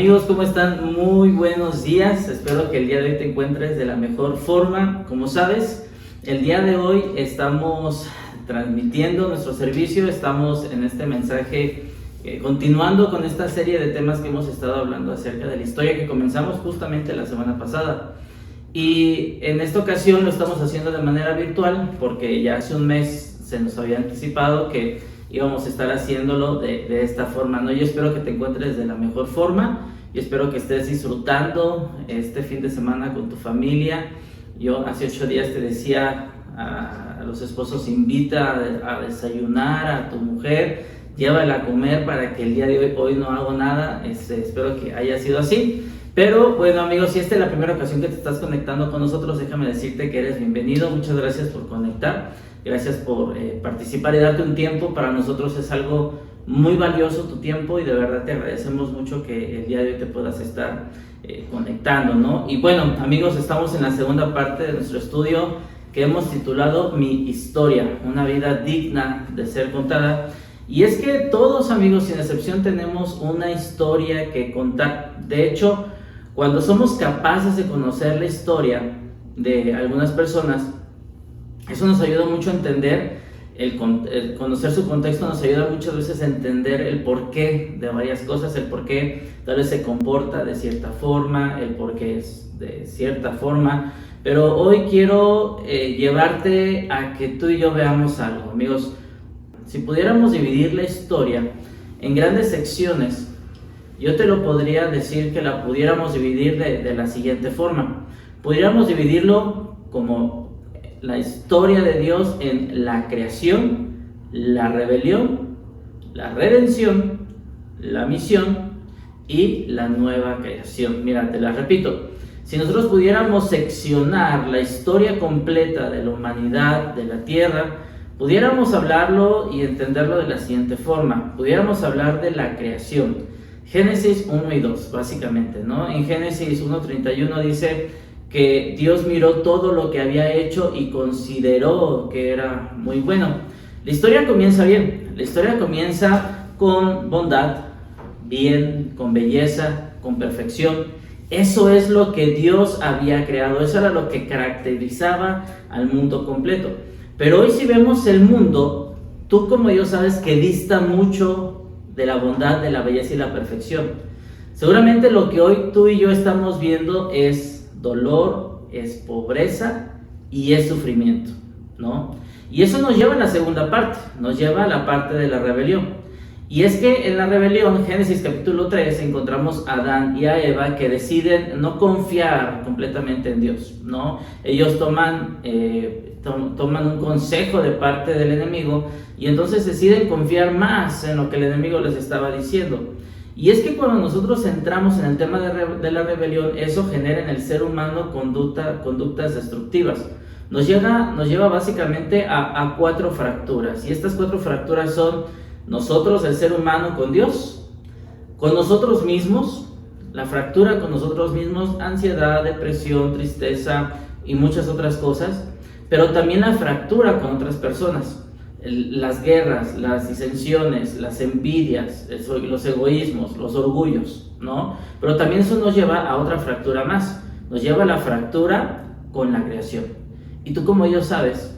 Amigos, ¿cómo están? Muy buenos días. Espero que el día de hoy te encuentres de la mejor forma. Como sabes, el día de hoy estamos transmitiendo nuestro servicio. Estamos en este mensaje continuando con esta serie de temas que hemos estado hablando acerca de la historia que comenzamos justamente la semana pasada. Y en esta ocasión lo estamos haciendo de manera virtual porque ya hace un mes se nos había anticipado que íbamos a estar haciéndolo de esta forma, ¿no? Yo espero que te encuentres de la mejor forma y espero que estés disfrutando este fin de semana con tu familia. Yo hace 8 días te decía a los esposos, invita a desayunar a tu mujer, llévala a comer para que el día de hoy no hago nada. Espero que haya sido así. Pero bueno, amigos, si esta es la primera ocasión que te estás conectando con nosotros, déjame decirte que eres bienvenido. Muchas gracias por conectar. Gracias por participar y darte un tiempo. Para nosotros es algo muy valioso tu tiempo y de verdad te agradecemos mucho que el día de hoy te puedas estar conectando, ¿no? Y bueno, amigos, estamos en la segunda parte de nuestro estudio que hemos titulado Mi historia, una vida digna de ser contada. Y es que todos, amigos, sin excepción, tenemos una historia que contar. De hecho, cuando somos capaces de conocer la historia de algunas personas, eso nos ayuda mucho a entender, el conocer su contexto nos ayuda muchas veces a entender el porqué de varias cosas, el porqué tal vez se comporta de cierta forma, el porqué es de cierta forma. Pero hoy quiero llevarte a que tú y yo veamos algo, amigos. Si pudiéramos dividir la historia en grandes secciones, yo te lo podría decir que la pudiéramos dividir de la siguiente forma. Pudiéramos dividirlo como la historia de Dios en la creación, la rebelión, la redención, la misión y la nueva creación. Mira, te la repito. Si nosotros pudiéramos seccionar la historia completa de la humanidad, de la tierra, pudiéramos hablarlo y entenderlo de la siguiente forma. Pudiéramos hablar de la creación. Génesis 1 y 2, básicamente, ¿no? En Génesis 1:31 dice que Dios miró todo lo que había hecho y consideró que era muy bueno. La historia comienza bien. La historia comienza con bondad, bien, con belleza, con perfección. Eso es lo que Dios había creado. Eso era lo que caracterizaba al mundo completo. Pero hoy si vemos el mundo, tú como yo sabes que dista mucho de la bondad, de la belleza y la perfección. Seguramente lo que hoy tú y yo estamos viendo es dolor, es pobreza y es sufrimiento, ¿no? Y eso nos lleva a la segunda parte, nos lleva a la parte de la rebelión. Y es que en la rebelión, Génesis capítulo 3, encontramos a Adán y a Eva que deciden no confiar completamente en Dios, ¿no? Ellos toman un consejo de parte del enemigo y entonces deciden confiar más en lo que el enemigo les estaba diciendo. Y es que cuando nosotros entramos en el tema de la rebelión, eso genera en el ser humano conductas destructivas. Nos lleva básicamente a 4 fracturas. Y estas 4 fracturas son nosotros, el ser humano, con Dios, con nosotros mismos, la fractura con nosotros mismos, ansiedad, depresión, tristeza y muchas otras cosas, pero también la fractura con otras personas. Las guerras, las disensiones, las envidias, los egoísmos, los orgullos, ¿no? Pero también eso nos lleva a otra fractura más, nos lleva a la fractura con la creación. Y tú como yo sabes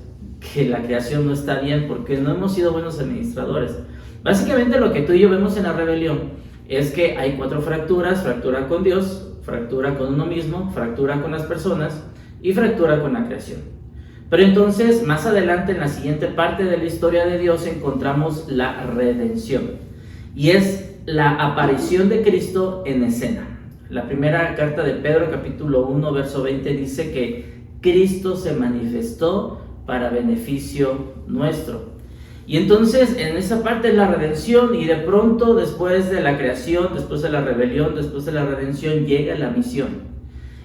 que la creación no está bien porque no hemos sido buenos administradores. Básicamente lo que tú y yo vemos en la rebelión es que hay 4 fracturas: fractura con Dios, fractura con uno mismo, fractura con las personas y fractura con la creación. Pero entonces, más adelante en la siguiente parte de la historia de Dios encontramos la redención. Y es la aparición de Cristo en escena. La primera carta de Pedro, capítulo 1, verso 20, dice que Cristo se manifestó para beneficio nuestro. Y entonces, en esa parte de la redención, y de pronto después de la creación, después de la rebelión, después de la redención, llega la misión.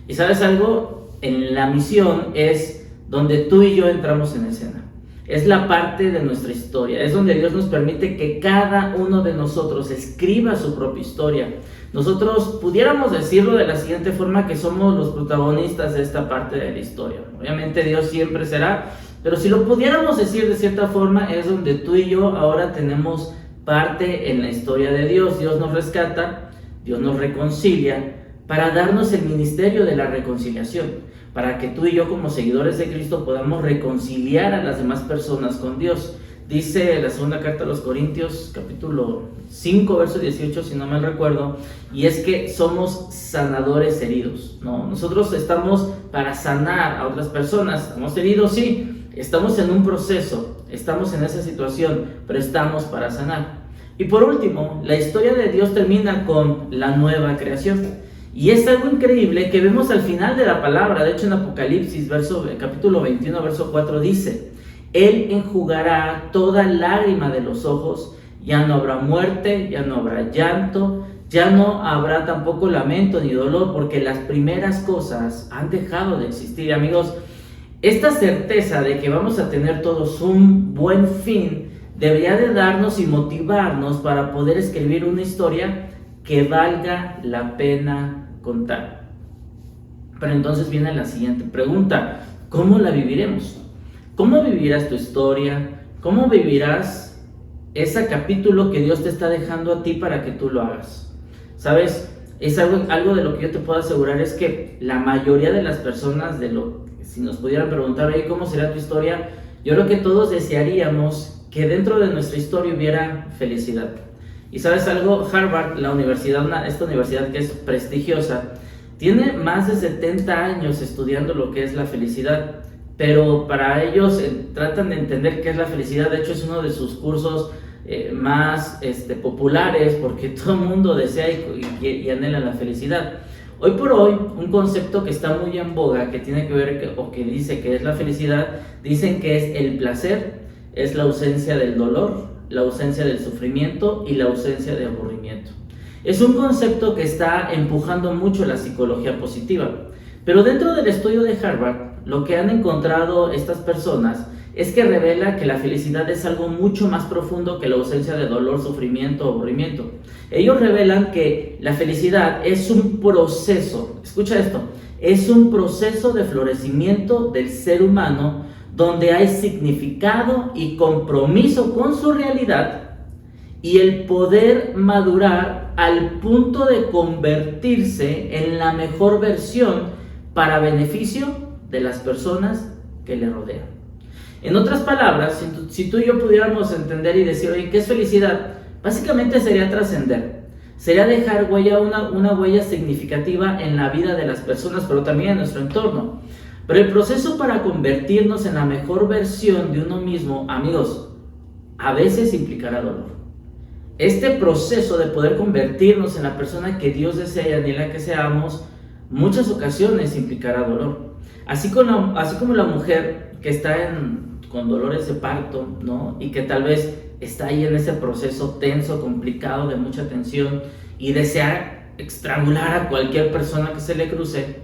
¿Y sabes algo? En la misión es donde tú y yo entramos en escena. Es la parte de nuestra historia, es donde Dios nos permite que cada uno de nosotros escriba su propia historia. Nosotros pudiéramos decirlo de la siguiente forma, que somos los protagonistas de esta parte de la historia. Obviamente Dios siempre será, pero si lo pudiéramos decir de cierta forma, es donde tú y yo ahora tenemos parte en la historia de Dios. Dios nos rescata, Dios nos reconcilia para darnos el ministerio de la reconciliación, para que tú y yo como seguidores de Cristo podamos reconciliar a las demás personas con Dios. Dice la segunda carta a los Corintios, capítulo 5, verso 18, si no mal recuerdo, y es que somos sanadores heridos, ¿no? Nosotros estamos para sanar a otras personas. ¿Estamos heridos? Sí. Estamos en un proceso, estamos en esa situación, pero estamos para sanar. Y por último, la historia de Dios termina con la nueva creación. Y es algo increíble que vemos al final de la palabra. De hecho, en Apocalipsis, capítulo 21, verso 4, dice: Él enjugará toda lágrima de los ojos, ya no habrá muerte, ya no habrá llanto, ya no habrá tampoco lamento ni dolor, porque las primeras cosas han dejado de existir. Amigos, esta certeza de que vamos a tener todos un buen fin debería de darnos y motivarnos para poder escribir una historia que valga la pena contar. Pero entonces viene la siguiente pregunta: ¿cómo la viviremos? ¿Cómo vivirás tu historia? ¿Cómo vivirás ese capítulo que Dios te está dejando a ti para que tú lo hagas? ¿Sabes? Es algo de lo que yo te puedo asegurar, es que la mayoría de las personas, si nos pudieran preguntar, oye, ¿cómo será tu historia? Yo creo que todos desearíamos que dentro de nuestra historia hubiera felicidad. Y ¿sabes algo? Harvard, esta universidad que es prestigiosa, tiene más de 70 años estudiando lo que es la felicidad, pero para ellos tratan de entender qué es la felicidad. De hecho, es uno de sus cursos más populares, porque todo el mundo desea y anhela la felicidad. Hoy por hoy, un concepto que está muy en boga, que tiene que ver, o que dice que es la felicidad, dicen que es el placer, es la ausencia del dolor, la ausencia del sufrimiento y la ausencia de aburrimiento. Es un concepto que está empujando mucho la psicología positiva. Pero dentro del estudio de Harvard, lo que han encontrado estas personas es que revela que la felicidad es algo mucho más profundo que la ausencia de dolor, sufrimiento o aburrimiento. Ellos revelan que la felicidad es un proceso, escucha esto, es un proceso de florecimiento del ser humano donde hay significado y compromiso con su realidad y el poder madurar al punto de convertirse en la mejor versión para beneficio de las personas que le rodean. En otras palabras, si tú y yo pudiéramos entender y decir, oye, ¿qué es felicidad? Básicamente sería trascender, sería dejar una huella significativa en la vida de las personas, pero también en nuestro entorno. Pero el proceso para convertirnos en la mejor versión de uno mismo, amigos, a veces implicará dolor. Este proceso de poder convertirnos en la persona que Dios desea y anhela que seamos, muchas ocasiones implicará dolor. Así como la mujer que está con dolores de parto, ¿no? Y que tal vez está ahí en ese proceso tenso, complicado, de mucha tensión, y desea estrangular a cualquier persona que se le cruce.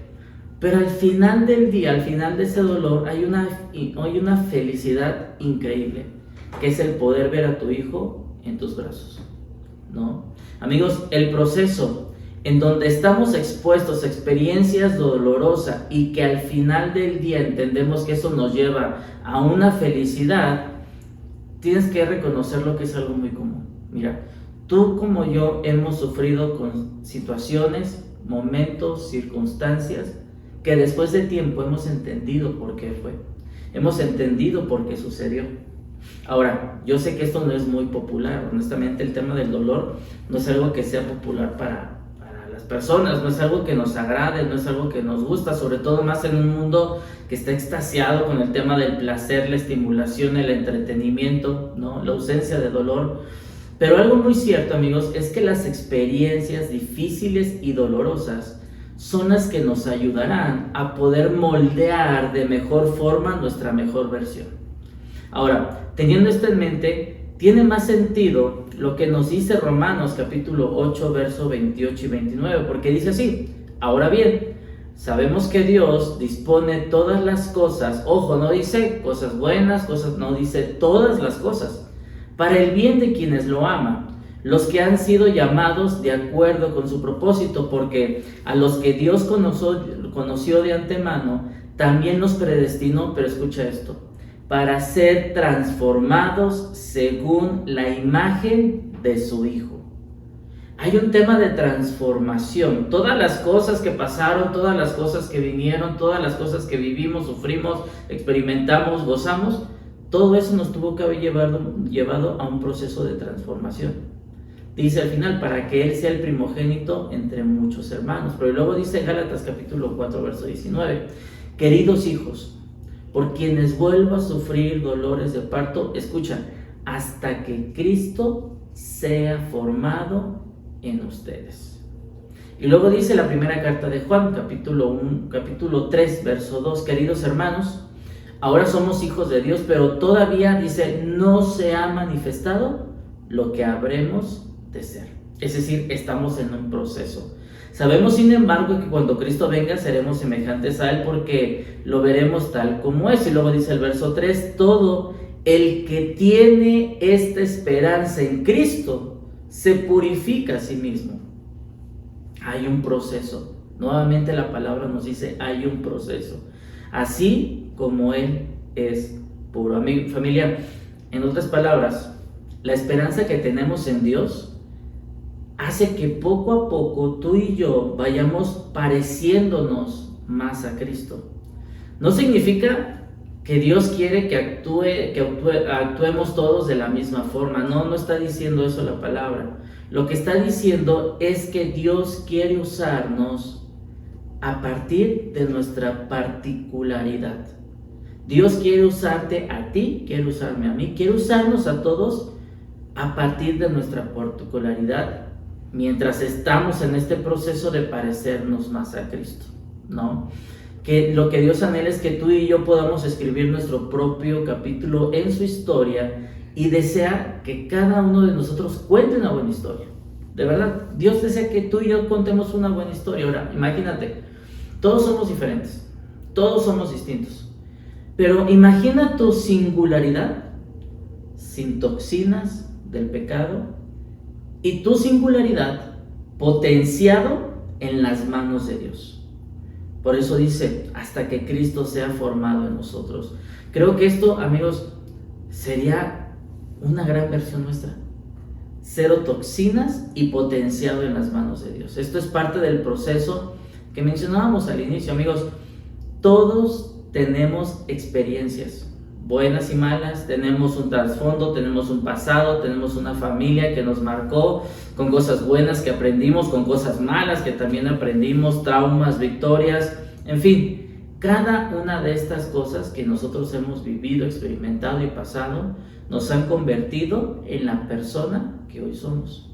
Pero al final del día, al final de ese dolor, hay una felicidad increíble, que es el poder ver a tu hijo en tus brazos, ¿no? Amigos, el proceso en donde estamos expuestos a experiencias dolorosas y que al final del día entendemos que eso nos lleva a una felicidad, tienes que reconocer lo que es algo muy común. Mira, tú como yo hemos sufrido con situaciones, momentos, circunstancias, que después de tiempo hemos entendido por qué fue, hemos entendido por qué sucedió. Ahora, yo sé que esto no es muy popular, honestamente el tema del dolor no es algo que sea popular para las personas, no es algo que nos agrade, no es algo que nos gusta, sobre todo más en un mundo que está extasiado con el tema del placer, la estimulación, el entretenimiento, ¿no? La ausencia de dolor. Pero algo muy cierto, amigos, es que las experiencias difíciles y dolorosas son las que nos ayudarán a poder moldear de mejor forma nuestra mejor versión. Ahora, teniendo esto en mente, tiene más sentido lo que nos dice Romanos capítulo 8, verso 28 y 29, porque dice así: ahora bien, sabemos que Dios dispone todas las cosas, ojo, no dice cosas buenas, no dice todas las cosas, para el bien de quienes lo aman, los que han sido llamados de acuerdo con su propósito, porque a los que Dios conoció de antemano, también los predestinó, pero escucha esto, para ser transformados según la imagen de su Hijo, hay un tema de transformación. Todas las cosas que pasaron, todas las cosas que vinieron, todas las cosas que vivimos, sufrimos, experimentamos, gozamos, todo eso nos tuvo que haber llevado a un proceso de transformación. Dice al final, para que Él sea el primogénito entre muchos hermanos. Pero luego dice Gálatas capítulo 4, verso 19, queridos hijos, por quienes vuelvo a sufrir dolores de parto, escucha, hasta que Cristo sea formado en ustedes. Y luego dice la primera carta de Juan, capítulo 3, verso 2, queridos hermanos, ahora somos hijos de Dios, pero todavía, dice, no se ha manifestado lo que habremos de ser. Es decir, estamos en un proceso. Sabemos, sin embargo, que cuando Cristo venga seremos semejantes a Él porque lo veremos tal como es. Y luego dice el verso 3, todo el que tiene esta esperanza en Cristo se purifica a sí mismo. Hay un proceso. Nuevamente la palabra nos dice, hay un proceso. Así como Él es puro. Familia, en otras palabras, la esperanza que tenemos en Dios hace que poco a poco tú y yo vayamos pareciéndonos más a Cristo. No significa que Dios quiere que actuemos todos de la misma forma. No está diciendo eso la palabra. Lo que está diciendo es que Dios quiere usarnos a partir de nuestra particularidad. Dios quiere usarte a ti, quiere usarme a mí, quiere usarnos a todos a partir de nuestra particularidad, mientras estamos en este proceso de parecernos más a Cristo, ¿no? Que lo que Dios anhela es que tú y yo podamos escribir nuestro propio capítulo en su historia y desea que cada uno de nosotros cuente una buena historia. De verdad, Dios desea que tú y yo contemos una buena historia. Ahora, imagínate, todos somos diferentes, todos somos distintos, pero imagina tu singularidad sin toxinas del pecado y tu singularidad potenciado en las manos de Dios. Por eso dice, hasta que Cristo sea formado en nosotros. Creo que esto, amigos, sería una gran versión nuestra. Cero toxinas y potenciado en las manos de Dios. Esto es parte del proceso que mencionábamos al inicio, amigos. Todos tenemos experiencias, buenas y malas, tenemos un trasfondo, tenemos un pasado, tenemos una familia que nos marcó, con cosas buenas que aprendimos, con cosas malas que también aprendimos, traumas, victorias, en fin, cada una de estas cosas que nosotros hemos vivido, experimentado y pasado, nos han convertido en la persona que hoy somos.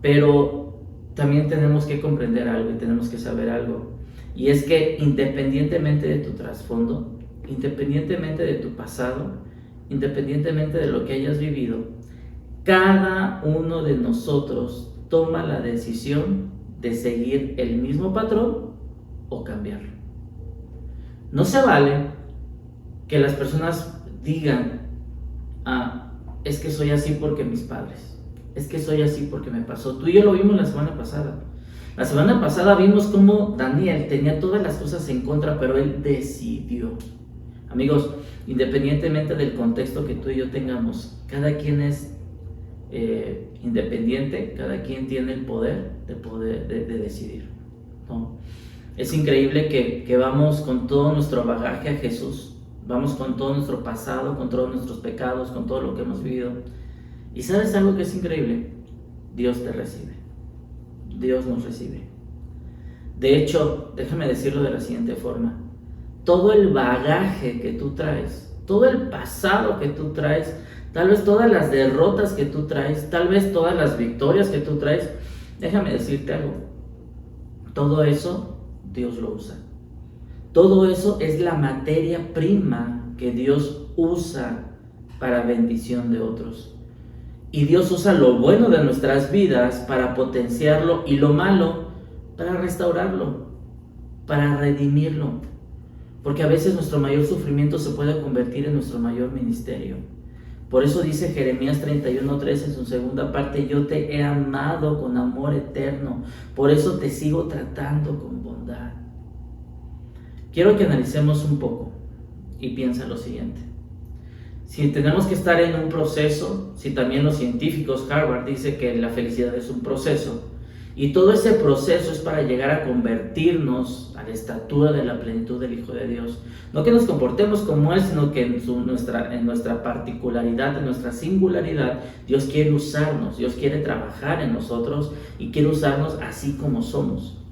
Pero también tenemos que comprender algo y tenemos que saber algo, y es que independientemente de tu trasfondo, independientemente de tu pasado, independientemente de lo que hayas vivido, cada uno de nosotros toma la decisión de seguir el mismo patrón o cambiarlo. No se vale que las personas digan, es que soy así porque mis padres, es que soy así porque me pasó. Tú y yo lo vimos la semana pasada. La semana pasada vimos cómo Daniel tenía todas las cosas en contra, pero él decidió. Amigos, independientemente del contexto que tú y yo tengamos, cada quien es independiente, cada quien tiene el poder de decidir, ¿no? Es increíble que vamos con todo nuestro bagaje a Jesús, vamos con todo nuestro pasado, con todos nuestros pecados, con todo lo que hemos vivido. ¿Y sabes algo que es increíble? Dios te recibe, Dios nos recibe. De hecho, déjame decirlo de la siguiente forma: todo el bagaje que tú traes, todo el pasado que tú traes, tal vez todas las derrotas que tú traes, tal vez todas las victorias que tú traes, déjame decirte algo, todo eso Dios lo usa. Todo eso es la materia prima que Dios usa para bendición de otros. Y Dios usa lo bueno de nuestras vidas para potenciarlo y lo malo para restaurarlo, para redimirlo. Porque a veces nuestro mayor sufrimiento se puede convertir en nuestro mayor ministerio. Por eso dice Jeremías 31:3 en su segunda parte: yo te he amado con amor eterno, por eso te sigo tratando con bondad. Quiero que analicemos un poco y piensa lo siguiente. si tenemos que estar en un proceso, si también los científicos, Harvard dice que la felicidad es un proceso, y todo ese proceso es para llegar a convertirnos a la estatura de la plenitud del Hijo de Dios. No que nos comportemos como Él, sino que en nuestra particularidad, en nuestra singularidad, Dios quiere usarnos, Dios quiere trabajar en nosotros y quiere usarnos así como somos.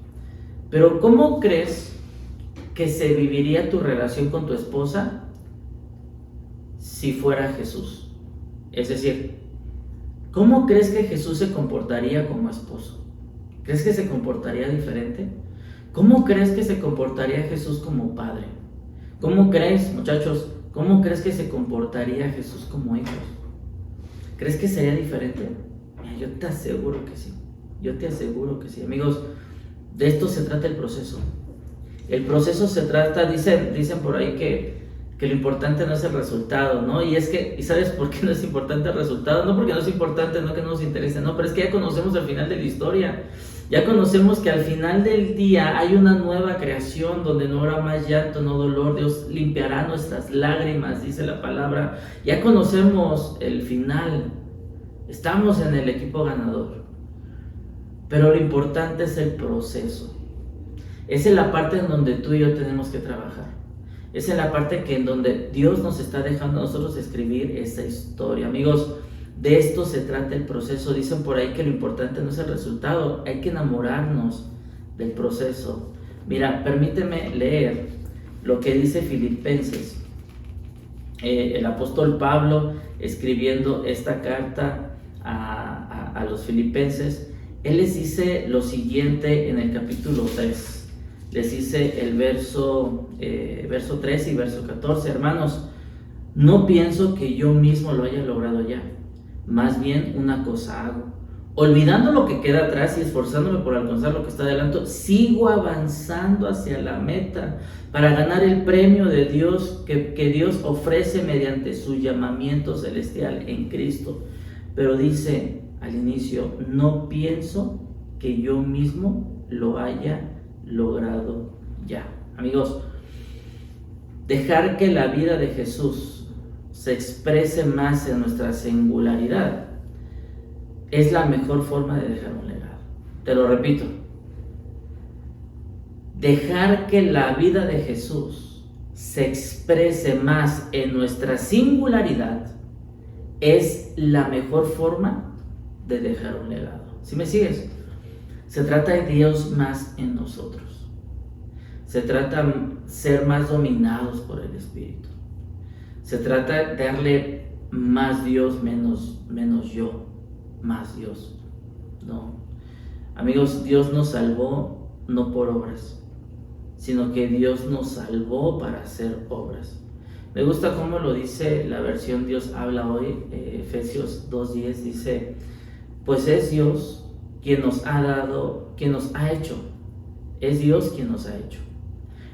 Pero ¿cómo crees que se viviría tu relación con tu esposa si fuera Jesús? Es decir, ¿cómo crees que Jesús se comportaría como esposo? ¿Crees que se comportaría diferente? ¿Cómo crees que se comportaría Jesús como padre? ¿Cómo crees, muchachos, cómo crees que se comportaría Jesús como hijos? ¿Crees que sería diferente? Mira, yo te aseguro que sí. Yo te aseguro que sí. Amigos, de esto se trata el proceso. El proceso se trata, dicen por ahí que lo importante no es el resultado, ¿no? Y ¿sabes por qué no es importante el resultado? No porque no es importante, no que no nos interese, no, pero es que ya conocemos el final de la historia. Ya conocemos que al final del día hay una nueva creación donde no habrá más llanto, no dolor. Dios limpiará nuestras lágrimas, dice la palabra. Ya conocemos el final. Estamos en el equipo ganador. Pero lo importante es el proceso. Esa es la parte en donde tú y yo tenemos que trabajar. Esa es la parte en donde Dios nos está dejando a nosotros escribir esta historia. Amigos, de esto se trata el proceso. Dicen por ahí que lo importante no es el resultado, hay que enamorarnos del proceso. Mira, permíteme leer lo que dice Filipenses. El apóstol Pablo, escribiendo esta carta a los filipenses, él les dice lo siguiente en el capítulo 3. Les dice el verso 13 y verso 14. Hermanos, no pienso que yo mismo lo haya logrado ya. Más bien una cosa hago, olvidando lo que queda atrás y esforzándome por alcanzar lo que está adelante, sigo avanzando hacia la meta para ganar el premio de Dios que Dios ofrece mediante su llamamiento celestial en Cristo. Pero dice al inicio, no pienso que yo mismo lo haya logrado ya. Amigos, dejar que la vida de Jesús se exprese más en nuestra singularidad es la mejor forma de dejar un legado. Te lo repito, dejar que la vida de Jesús se exprese más en nuestra singularidad es la mejor forma de dejar un legado. ¿Sí me sigues? Se trata de Dios más en nosotros. Se trata de ser más dominados por el Espíritu. Se trata de darle más Dios, menos yo, más Dios. No. Amigos, Dios nos salvó no por obras, sino que Dios nos salvó para hacer obras. Me gusta cómo lo dice la versión Dios habla hoy, Efesios 2:10, dice, pues es Dios quien nos ha dado, quien nos ha hecho. Es Dios quien nos ha hecho.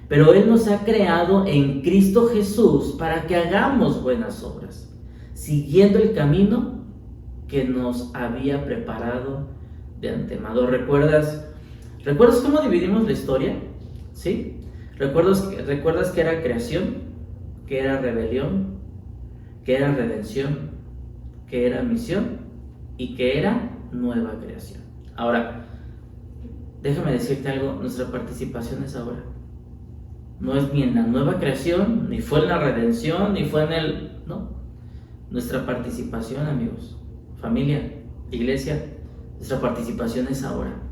Pero Él nos ha creado en Cristo Jesús para que hagamos buenas obras, siguiendo el camino que nos había preparado de antemano. ¿Recuerdas cómo dividimos la historia? ¿Sí? ¿Recuerdas que era creación, que era rebelión, que era redención, que era misión y que era nueva creación? Ahora, déjame decirte algo, nuestra participación es ahora. No es ni en la nueva creación, ni fue en la redención, ni fue no. Nuestra participación, amigos, familia, iglesia, nuestra participación es ahora.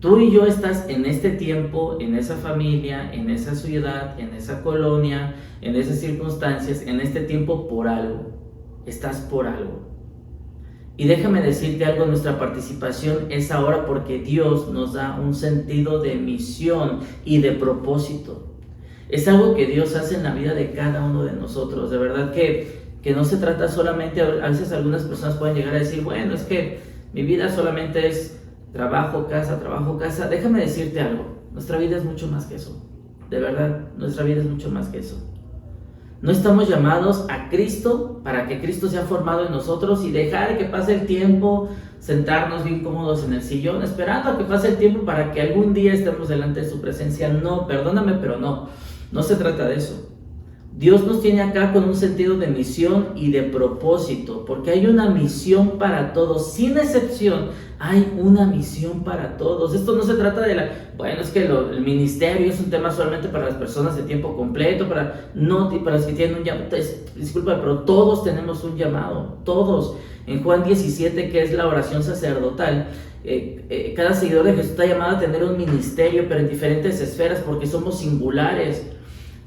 Tú y yo estás en este tiempo, en esa familia, en esa ciudad, en esa colonia, en esas circunstancias, en este tiempo por algo. Estás por algo. Y déjame decirte algo, nuestra participación es ahora porque Dios nos da un sentido de misión y de propósito. Es algo que Dios hace en la vida de cada uno de nosotros. De verdad que no se trata solamente, a veces algunas personas pueden llegar a decir, bueno, es que mi vida solamente es trabajo, casa, trabajo, casa. Déjame decirte algo, nuestra vida es mucho más que eso. De verdad, nuestra vida es mucho más que eso. No estamos llamados a Cristo para que Cristo sea formado en nosotros y dejar que pase el tiempo, sentarnos bien cómodos en el sillón, esperando a que pase el tiempo para que algún día estemos delante de su presencia. No, perdóname, pero no se trata de eso. Dios nos tiene acá con un sentido de misión y de propósito, porque hay una misión para todos, sin excepción, hay una misión para todos. Esto no se trata de bueno, es que el ministerio es un tema solamente para las personas de tiempo completo, para los que tienen un llamado. Disculpa, pero todos tenemos un llamado, todos. En Juan 17, que es la oración sacerdotal, cada seguidor de Jesús está llamado a tener un ministerio, pero en diferentes esferas, porque somos singulares.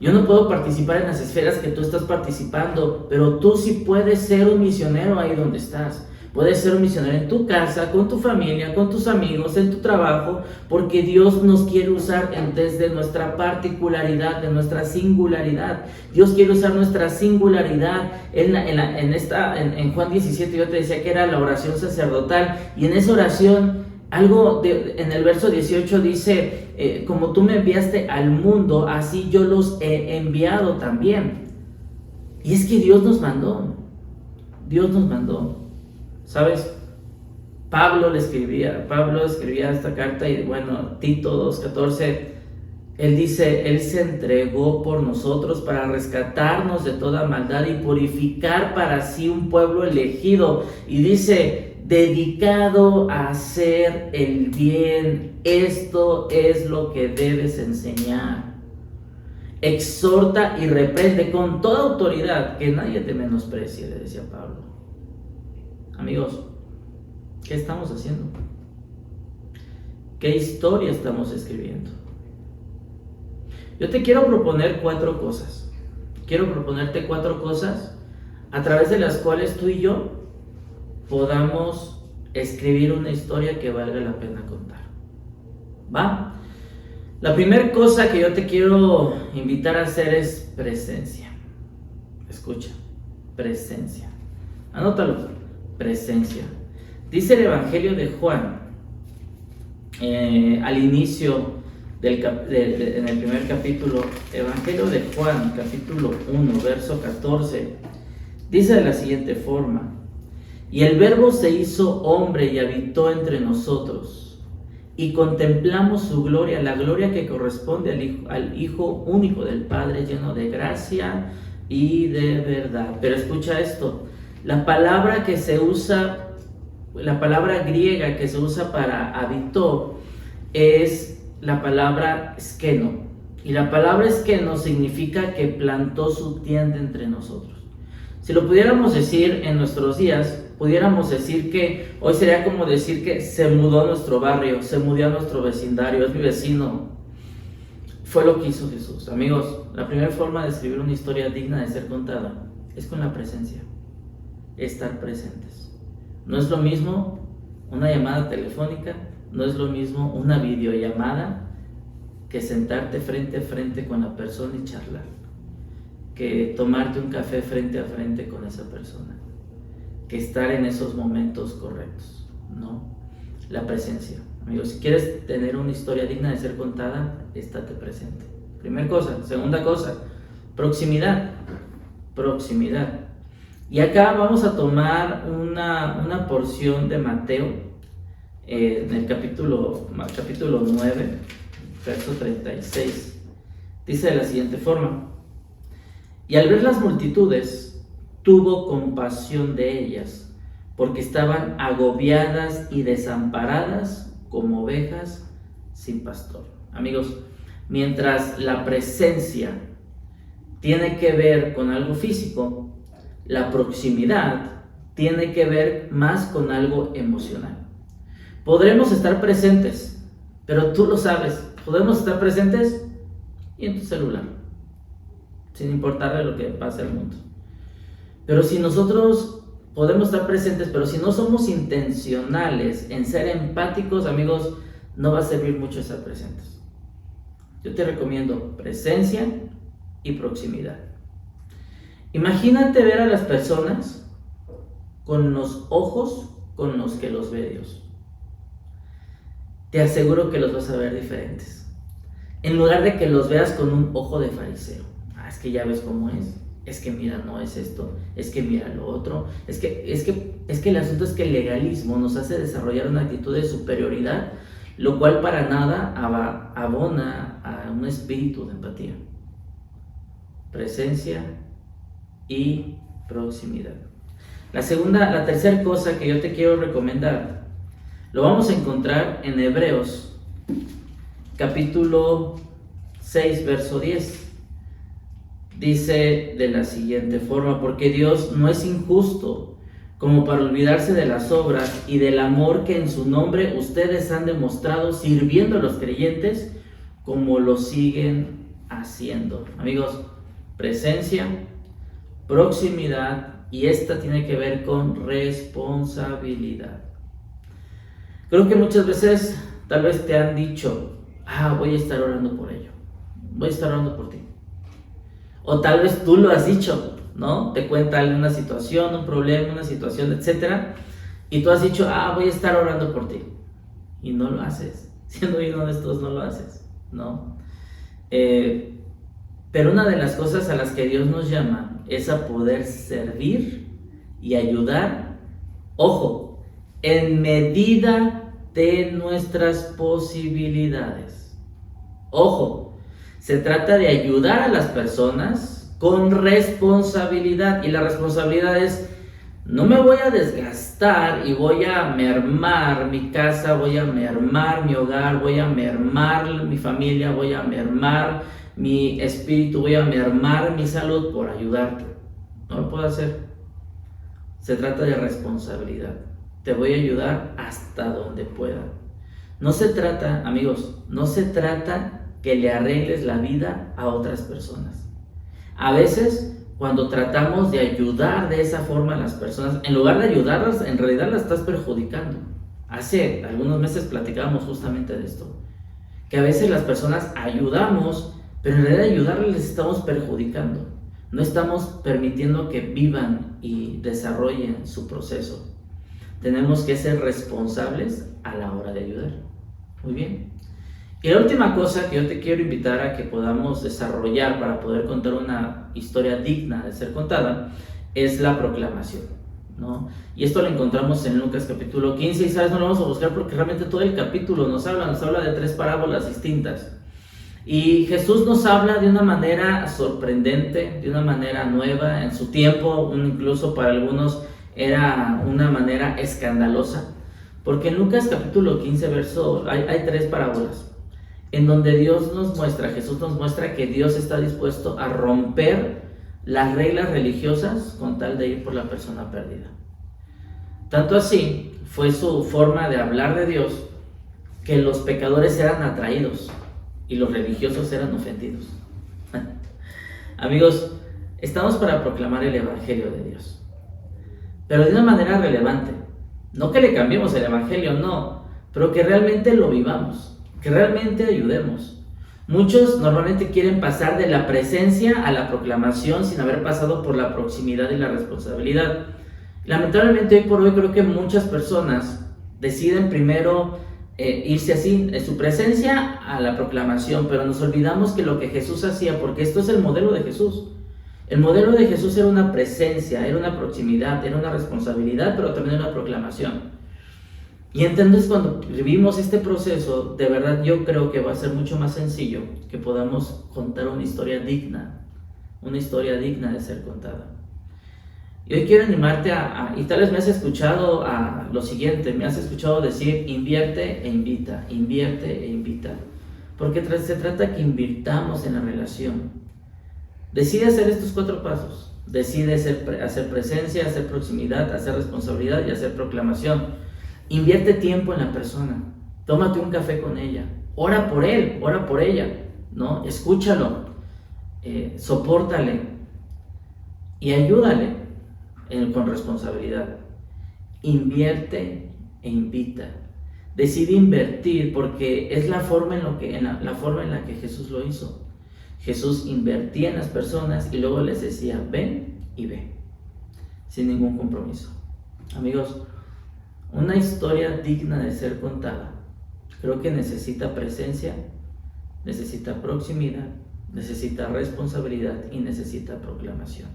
Yo no puedo participar en las esferas que tú estás participando, pero tú sí puedes ser un misionero ahí donde estás. Puedes ser un misionero en tu casa, con tu familia, con tus amigos, en tu trabajo, porque Dios nos quiere usar desde nuestra particularidad, de nuestra singularidad. Dios quiere usar nuestra singularidad. En Juan 17 yo te decía que era la oración sacerdotal, y en esa oración, en el verso 18 dice, como tú me enviaste al mundo, así yo los he enviado también. Y es que Dios nos mandó. ¿Sabes? Pablo escribía esta carta, y bueno, Tito 2:14, él dice, Él se entregó por nosotros para rescatarnos de toda maldad y purificar para sí un pueblo elegido. Y dice, dedicado a hacer el bien. Esto es lo que debes enseñar. Exhorta y reprende con toda autoridad, que nadie te menosprecie, le decía Pablo. Amigos, ¿qué estamos haciendo? ¿Qué historia estamos escribiendo? Yo te quiero proponer 4 cosas. Quiero proponerte 4 cosas a través de las cuales tú y yo podamos escribir una historia que valga la pena contar. ¿Va? La primera cosa que yo te quiero invitar a hacer es presencia. Escucha, presencia. Anótalo, presencia. Dice el Evangelio de Juan, al inicio en el primer capítulo, Evangelio de Juan, capítulo 1, verso 14, dice de la siguiente forma: y el Verbo se hizo hombre y habitó entre nosotros, y contemplamos su gloria, la gloria que corresponde al Hijo único del Padre, lleno de gracia y de verdad. Pero escucha esto, la palabra griega que se usa para habitó es la palabra skeno, y la palabra skeno significa que plantó su tienda entre nosotros. Si lo pudiéramos decir en nuestros días, pudiéramos decir que hoy sería como decir que se mudó a nuestro barrio, se mudó a nuestro vecindario, es mi vecino. Fue lo que hizo Jesús. Amigos, la primera forma de escribir una historia digna de ser contada es con la presencia, estar presentes. No es lo mismo una llamada telefónica, no es lo mismo una videollamada que sentarte frente a frente con la persona y charlar, que tomarte un café frente a frente con esa persona, que estar en esos momentos correctos, ¿no? La presencia. Amigos, si quieres tener una historia digna de ser contada, estate presente. Primera cosa. Segunda cosa, proximidad. Proximidad. Y acá vamos a tomar una porción de Mateo, en el capítulo 9, verso 36. Dice de la siguiente forma: y al ver las multitudes, tuvo compasión de ellas, porque estaban agobiadas y desamparadas como ovejas sin pastor. Amigos, mientras la presencia tiene que ver con algo físico, la proximidad tiene que ver más con algo emocional. Podremos estar presentes, pero tú lo sabes, podemos estar presentes y en tu celular, sin importarle lo que pase al mundo. Pero si nosotros podemos estar presentes, pero si no somos intencionales en ser empáticos, amigos, no va a servir mucho estar presentes. Yo te recomiendo presencia y proximidad. Imagínate ver a las personas con los ojos con los que los ve Dios. Te aseguro que los vas a ver diferentes. En lugar de que los veas con un ojo de fariseo. Es que ya ves cómo es que mira, no es esto, es que mira lo otro, es que el asunto es que el legalismo nos hace desarrollar una actitud de superioridad, lo cual para nada abona a un espíritu de empatía. presencia y proximidad. La tercera cosa que yo te quiero recomendar, lo vamos a encontrar en Hebreos, capítulo 6, verso 10. Dice de la siguiente forma: porque Dios no es injusto como para olvidarse de las obras y del amor que en su nombre ustedes han demostrado sirviendo a los creyentes, como lo siguen haciendo. Amigos, presencia, proximidad, y esta tiene que ver con responsabilidad. Creo que muchas veces tal vez te han dicho: voy a estar orando por ello, voy a estar orando por ti. O tal vez tú lo has dicho, ¿no? Te cuenta alguna situación, un problema, una situación, etcétera, y tú has dicho: voy a estar orando por ti, y no lo haces. Siendo bien honestos, no lo haces, ¿no? Pero una de las cosas a las que Dios nos llama es a poder servir y ayudar, ojo, en medida de nuestras posibilidades. Ojo, se trata de ayudar a las personas con responsabilidad, y la responsabilidad es: no me voy a desgastar y voy a mermar mi casa, voy a mermar mi hogar, voy a mermar mi familia, voy a mermar mi espíritu, voy a mermar mi salud por ayudarte. No lo puedo hacer. Se trata de responsabilidad. Te voy a ayudar hasta donde pueda. No se trata, amigos, no se trata que le arregles la vida a otras personas. A veces, cuando tratamos de ayudar de esa forma a las personas, en lugar de ayudarlas, en realidad las estás perjudicando. Hace algunos meses platicábamos justamente de esto, que a veces las personas ayudamos, pero en realidad ayudarles les estamos perjudicando. No estamos permitiendo que vivan y desarrollen su proceso. Tenemos que ser responsables a la hora de ayudar. Muy bien. Y la última cosa que yo te quiero invitar a que podamos desarrollar para poder contar una historia digna de ser contada es la proclamación, ¿no? Y esto lo encontramos en Lucas capítulo 15, y sabes, no lo vamos a buscar porque realmente todo el capítulo nos habla de 3 parábolas distintas. Y Jesús nos habla de una manera sorprendente, de una manera nueva. En su tiempo, incluso para algunos, era una manera escandalosa. Porque en Lucas capítulo 15, hay 3 parábolas en donde Jesús nos muestra que Dios está dispuesto a romper las reglas religiosas con tal de ir por la persona perdida. Tanto así fue su forma de hablar de Dios, que los pecadores eran atraídos y los religiosos eran ofendidos. Amigos, estamos para proclamar el Evangelio de Dios, pero de una manera relevante. No que le cambiemos el Evangelio, no, pero que realmente lo vivamos, que realmente ayudemos. Muchos normalmente quieren pasar de la presencia a la proclamación sin haber pasado por la proximidad y la responsabilidad. Lamentablemente hoy por hoy creo que muchas personas deciden primero irse así, de su presencia a la proclamación, pero nos olvidamos que lo que Jesús hacía, porque esto es el modelo de Jesús. El modelo de Jesús era una presencia, era una proximidad, era una responsabilidad, pero también una proclamación. Y entonces cuando vivimos este proceso, de verdad yo creo que va a ser mucho más sencillo que podamos contar una historia digna de ser contada. Y hoy quiero animarte y tal vez me has escuchado a lo siguiente, me has escuchado decir: invierte e invita, porque se trata que invirtamos en la relación. Decide hacer estos 4 pasos, decide hacer presencia, hacer proximidad, hacer responsabilidad y hacer proclamación. Invierte tiempo en la persona, tómate un café con ella, ora por él, ora por ella, ¿no? Escúchalo, sopórtale y ayúdale con responsabilidad. Invierte e invita. Decide invertir, porque es la forma la forma en la que Jesús lo hizo. Jesús invertía en las personas y luego les decía: ven y ve, sin ningún compromiso. Amigos, una historia digna de ser contada creo que necesita presencia, necesita proximidad, necesita responsabilidad y necesita proclamación.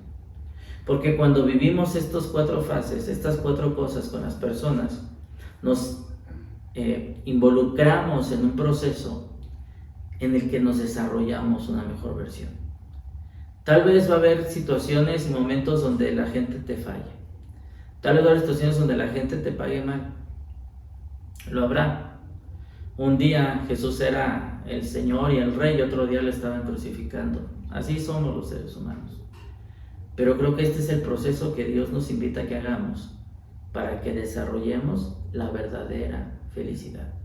Porque cuando vivimos estas 4 fases, estas 4 cosas con las personas, nos involucramos en un proceso en el que nos desarrollamos una mejor versión. Tal vez va a haber situaciones y momentos donde la gente te falle. Tal vez va a haber situaciones donde la gente te pague mal. Lo habrá. Un día Jesús era el Señor y el Rey y otro día lo estaban crucificando. Así somos los seres humanos. Pero creo que este es el proceso que Dios nos invita a que hagamos para que desarrollemos la verdadera felicidad.